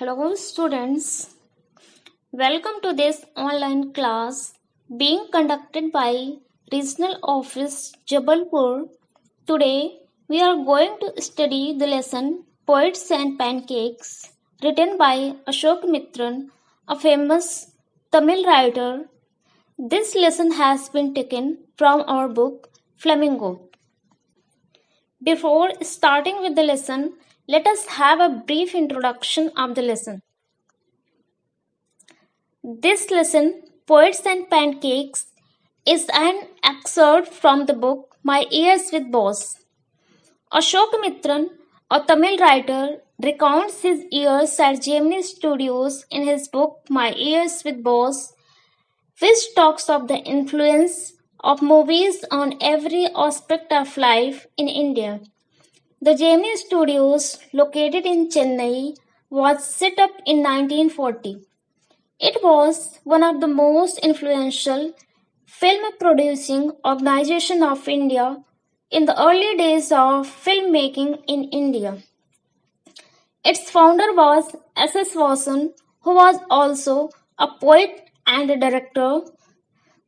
Hello, students. Welcome to this online class being conducted by Regional Office Jabalpur. Today, we are going to study the lesson Poets and Pancakes, written by Ashok Mitran, a famous Tamil writer. This lesson has been taken from our book Flamingo. Before starting with the lesson, let us have a brief introduction of the lesson. This lesson, Poets and Pancakes, is an excerpt from the book My Years with Boss. Ashok Mitran, a Tamil writer, recounts his years at Gemini Studios in his book My Years with Boss, which talks of the influence of movies on every aspect of life in India. The Gemini Studios, located in Chennai, was set up in 1940. It was one of the most influential film producing organizations of India in the early days of filmmaking in India. Its founder was S.S. Vasan, who was also a poet and a director.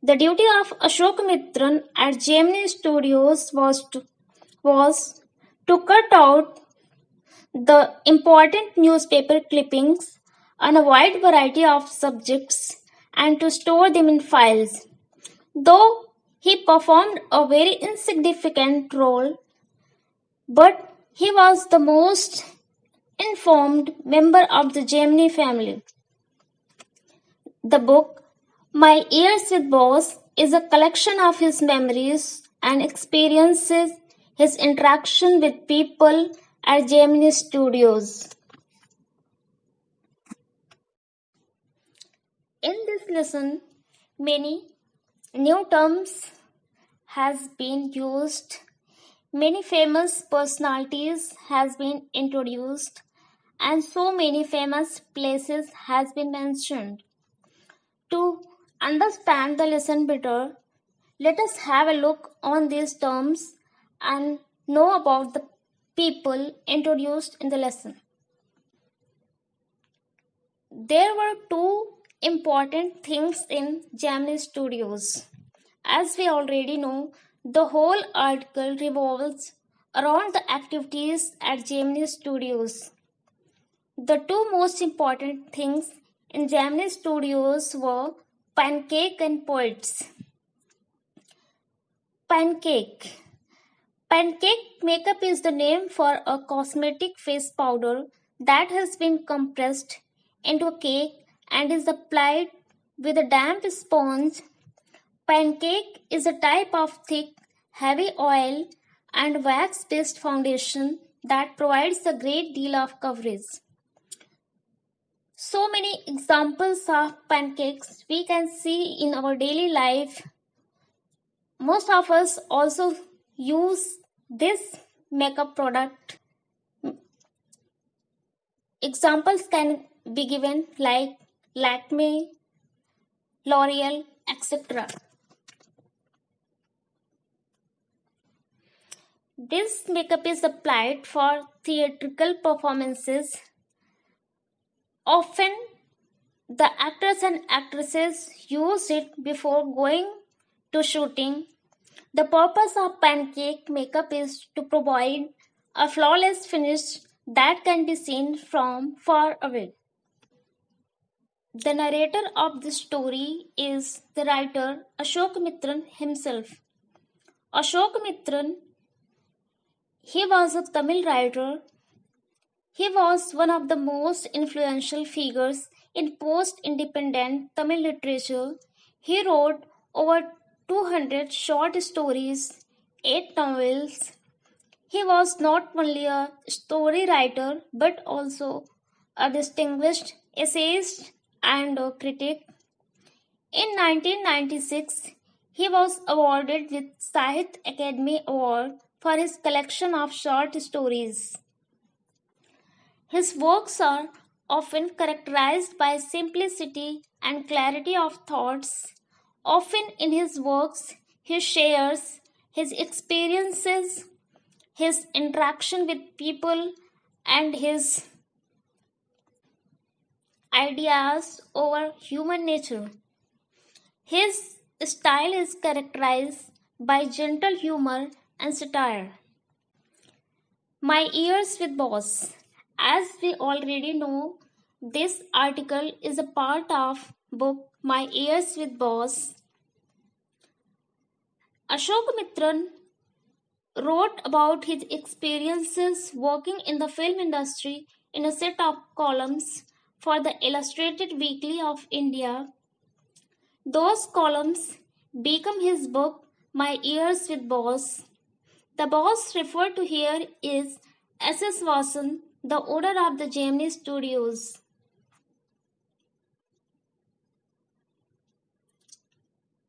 The duty of Ashok Mitran at Gemini Studios was to cut out the important newspaper clippings on a wide variety of subjects and to store them in files. Though he performed a very insignificant role, but he was the most informed member of the Gemini family. The book, My Years with Boss, is a collection of his memories and experiences, his interaction with people at Gemini Studios. In this lesson, many new terms has been used, many famous personalities has been introduced, and so many famous places has been mentioned. To understand the lesson better, let us have a look on these terms and know about the people introduced in the lesson. There were two important things in Gemini Studios. As we already know, the whole article revolves around the activities at Gemini Studios. The two most important things in Gemini Studios were pancake and poets. Pancake. Pancake makeup is the name for a cosmetic face powder that has been compressed into a cake and is applied with a damp sponge. Pancake is a type of thick, heavy oil and wax based foundation that provides a great deal of coverage. So many examples of pancakes we can see in our daily life. Most of us also use this makeup product. Examples can be given like Lakme, L'Oreal, etc. This makeup is applied for theatrical performances. Often, the actors and actresses use it before going to shooting. The purpose of pancake makeup is to provide a flawless finish that can be seen from far away. The narrator of this story is the writer Ashok Mitran himself. Ashok Mitran, he was a Tamil writer. He was one of the most influential figures in post-independent Tamil literature. He wrote over 200 short stories, 8 novels. He was not only a story writer but also a distinguished essayist and a critic. In 1996, he was awarded with Sahitya Academy Award for his collection of short stories. His works are often characterized by simplicity and clarity of thoughts. Often in his works, he shares his experiences, his interaction with people, and his ideas over human nature. His style is characterized by gentle humor and satire. My Ears with Boss. As we already know, this article is a part of book My Ears with Boss. Ashok Mitran wrote about his experiences working in the film industry in a set of columns for the Illustrated Weekly of India. Those columns become his book My Ears with Boss. The boss referred to here is S.S. Vasan, the owner of the Gemini Studios.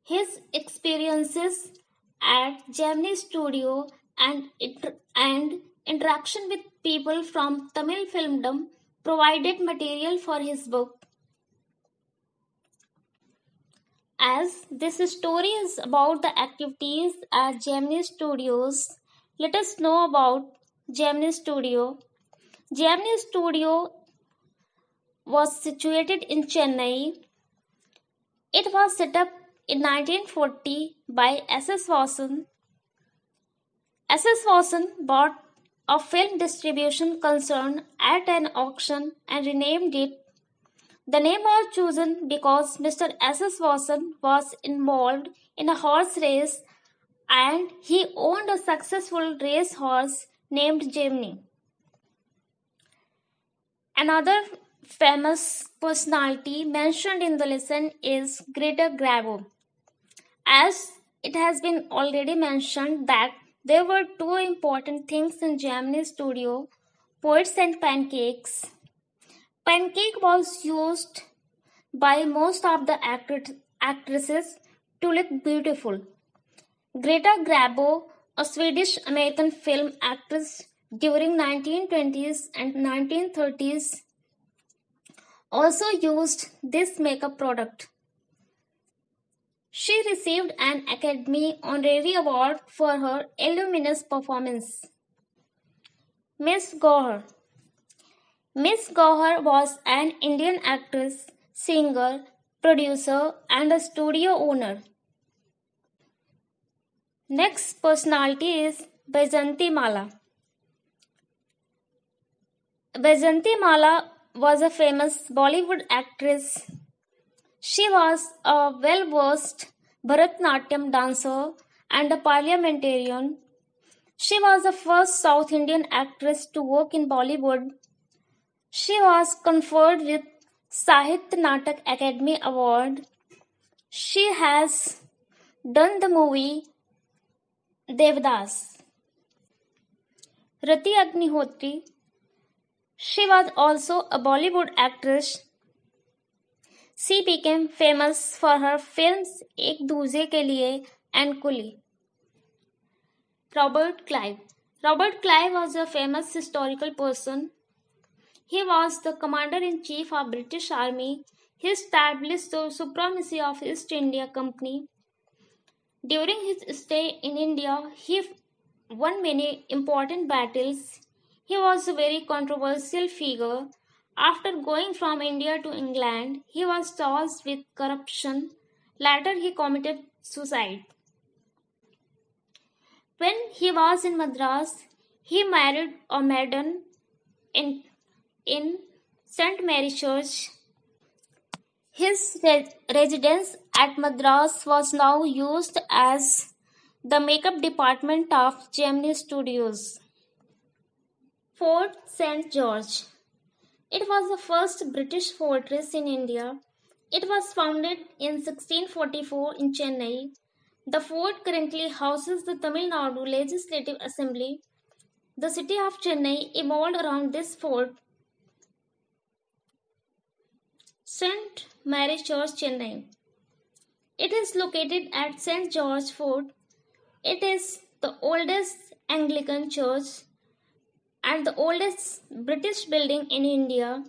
His experiences at Gemini Studio and interaction with people from Tamil filmdom provided material for his book. As this story is about the activities at Gemini Studios, let us know about Gemini Studio. Gemini Studio was situated in Chennai. It was set up in 1940 by S.S. Vasan. S.S. Vasan bought a film distribution concern at an auction and renamed it. The name was chosen because Mr. S.S. Vasan was involved in a horse race and he owned a successful racehorse named Gemini. Another famous personality mentioned in the lesson is Greta Garbo. As it has been already mentioned that there were two important things in Gemini Studio, poets and pancakes. Pancake was used by most of the actresses to look beautiful. Greta Garbo, a Swedish-American film actress during 1920s and 1930s, also used this makeup product. She received an Academy Honorary Award for her illuminous performance. Miss Gauhar. Miss Gauhar was an Indian actress, singer, producer, and a studio owner. Next personality is Baijanti Mala. Baijanti Mala was a famous Bollywood actress. She was a well-versed Bharatanatyam dancer and a parliamentarian. She was the first South Indian actress to work in Bollywood. She was conferred with Sahitya Natak Academy Award. She has done the movie Devdas. Rati Agnihotri. She was also a Bollywood actress. She became famous for her films Ek Doojhe Ke Liye and Kuli. Robert Clive. Robert Clive was a famous historical person. He was the commander-in-chief of British Army. He established the supremacy of East India Company. During his stay in India, he won many important battles. He was a very controversial figure. After going from India to England, he was charged with corruption. Later, he committed suicide. When he was in Madras, he married a maiden in St. Mary Church. His residence at Madras was now used as the makeup department of Gemini Studios. Fort St. George. It was the first British fortress in India. It was founded in 1644 in Chennai. The fort currently houses the Tamil Nadu Legislative Assembly. The city of Chennai evolved around this fort. St. Mary Church, Chennai. It is located at St. George Fort. It is the oldest Anglican church and the oldest British building in India.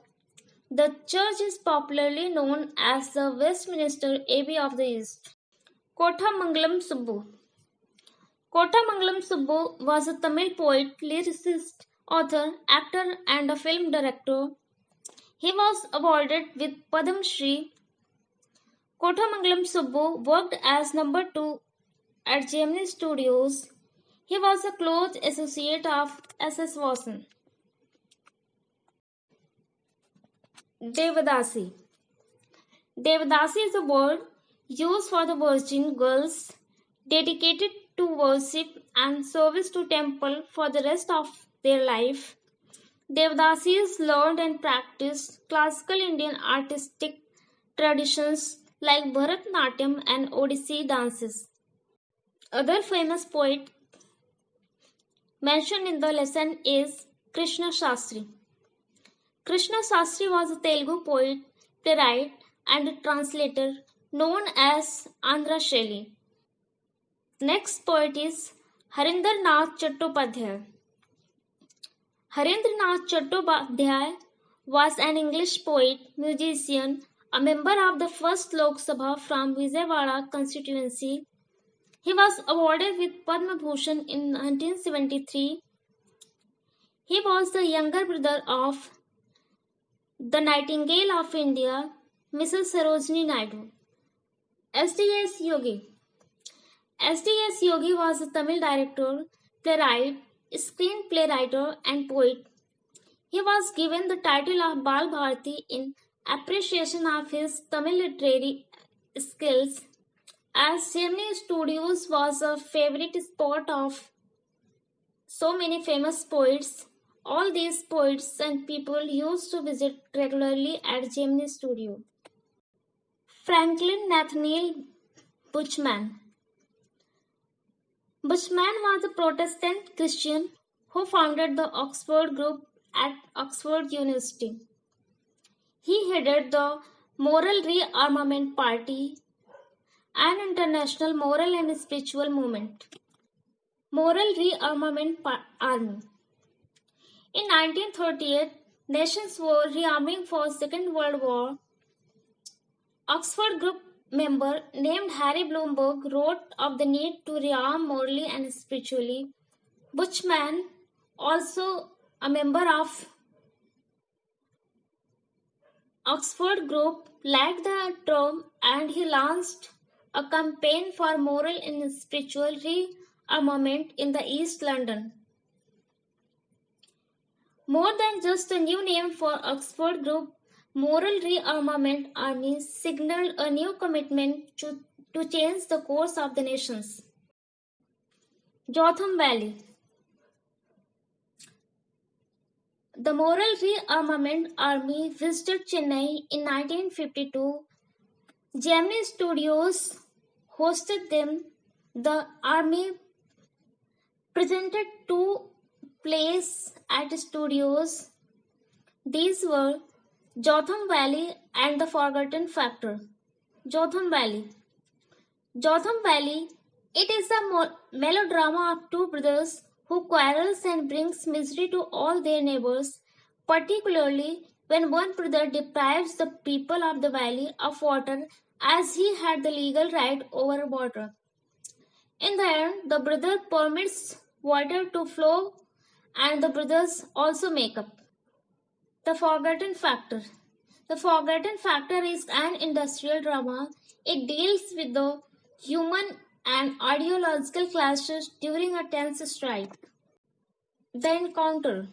The church is popularly known as the Westminster Abbey of the East. Kothamangalam Subbu. Kothamangalam Subbu was a Tamil poet, lyricist, author, actor, and a film director. He was awarded with Padam Shri. Kothamangalam Subbu worked as number 2 at Gemini Studios. He was a close associate of S.S. Vasan. Devadasi. Devadasi is a word used for the virgin girls dedicated to worship and service to temple for the rest of their life. Devadasis learned and practiced classical Indian artistic traditions like Bharatanatyam and Odissi dances. Other famous poet mentioned in the lesson is Krishna Shastri. Krishna Shastri was a Telugu poet, playwright, and translator known as Andhra Sheli. Next poet is Harinder Nath Chattopadhyay. Harinder Nath Chattopadhyay was an English poet, musician, a member of the first Lok Sabha from Vijayawada constituency. He was awarded with Padma Bhushan in 1973. He was the younger brother of the Nightingale of India, Mrs. Sarojini Naidu. S.D.S. Yogi. S.D.S. Yogi was a Tamil director, playwright, screenplay writer, and poet. He was given the title of Bal Bharati in appreciation of his Tamil literary skills, as Gemini Studios was a favorite spot of so many famous poets. All these poets and people used to visit regularly at Gemini Studio. Franklin Nathaniel Buchman. Buchman was a Protestant Christian who founded the Oxford Group at Oxford University. He headed the Moral Rearmament Party, an international moral and spiritual movement. Moral Rearmament Army. In 1938, nations were rearming for Second World War. Oxford Group member named Harry Bloomberg wrote of the need to rearm morally and spiritually. Buchman, also a member of Oxford Group, liked the term and he launched a campaign for moral and spiritual rearmament in the East London. More than just a new name for Oxford Group, Moral Rearmament Army signaled a new commitment to change the course of the nations. Jotham Valley. The Moral Rearmament Army visited Chennai in 1952. Gemini Studios hosted them. The army presented two plays at studios. These were Jotham Valley and the Forgotten Factor. Jotham Valley. Jotham Valley, it is a melodrama of two brothers who quarrels and brings misery to all their neighbors, particularly when one brother deprives the people of the valley of water as he had the legal right over water. In the end, the brother permits water to flow and the brothers also make up. The Forgotten Factor. The Forgotten Factor is an industrial drama. It deals with the human and ideological clashes during a tense strike. The Encounter.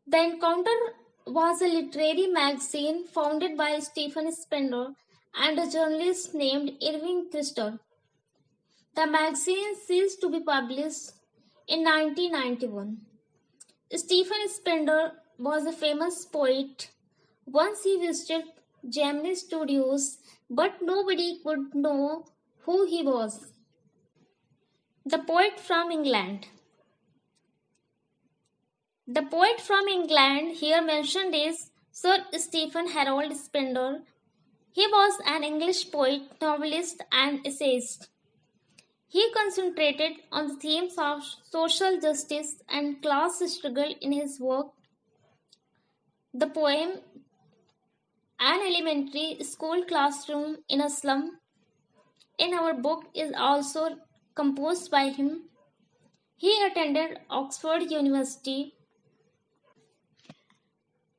The Encounter was a literary magazine founded by Stephen Spender and a journalist named Irving Christor. The magazine ceased to be published in 1991. Stephen Spender was a famous poet. Once he visited Gemini Studios, but nobody could know who he was. The Poet from England. The poet from England here mentioned is Sir Stephen Harold Spender. He was an English poet, novelist, and essayist. He concentrated on the themes of social justice and class struggle in his work. The poem An Elementary School Classroom in a Slum in our book is also composed by him. He attended Oxford University.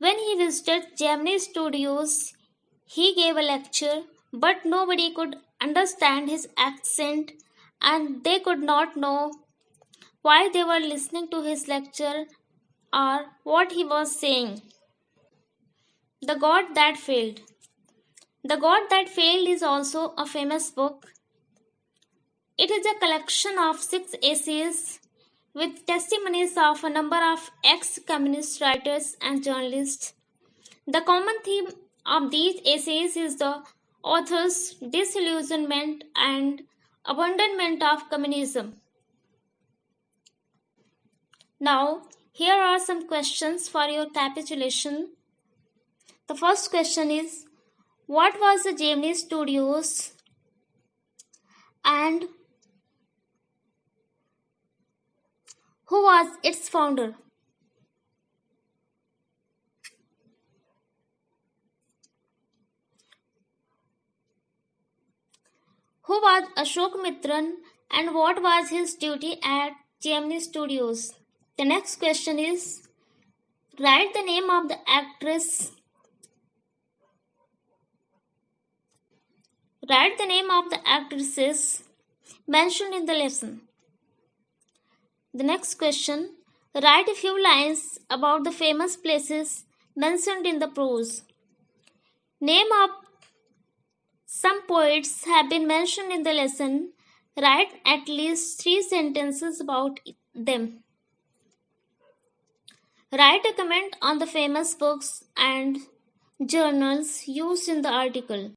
When he visited Gemini Studios, he gave a lecture, but nobody could understand his accent and they could not know why they were listening to his lecture or what he was saying. The God That Failed. The God That Failed is also a famous book. It is a collection of six essays with testimonies of a number of ex communist writers and journalists. The common theme of these essays is the author's disillusionment and abandonment of communism. Now, here are some questions for your capitulation. The first question is: what was the Gemini Studios and who was its founder? Who was Ashok Mitran and what was his duty at Gemini Studios? The next question is: write the name of the actress. Write the name of the actresses mentioned in the lesson. The next question: write a few lines about the famous places mentioned in the prose. Name of some poets have been mentioned in the lesson. Write at least 3 sentences about them. Write a comment on the famous books and journals used in the article.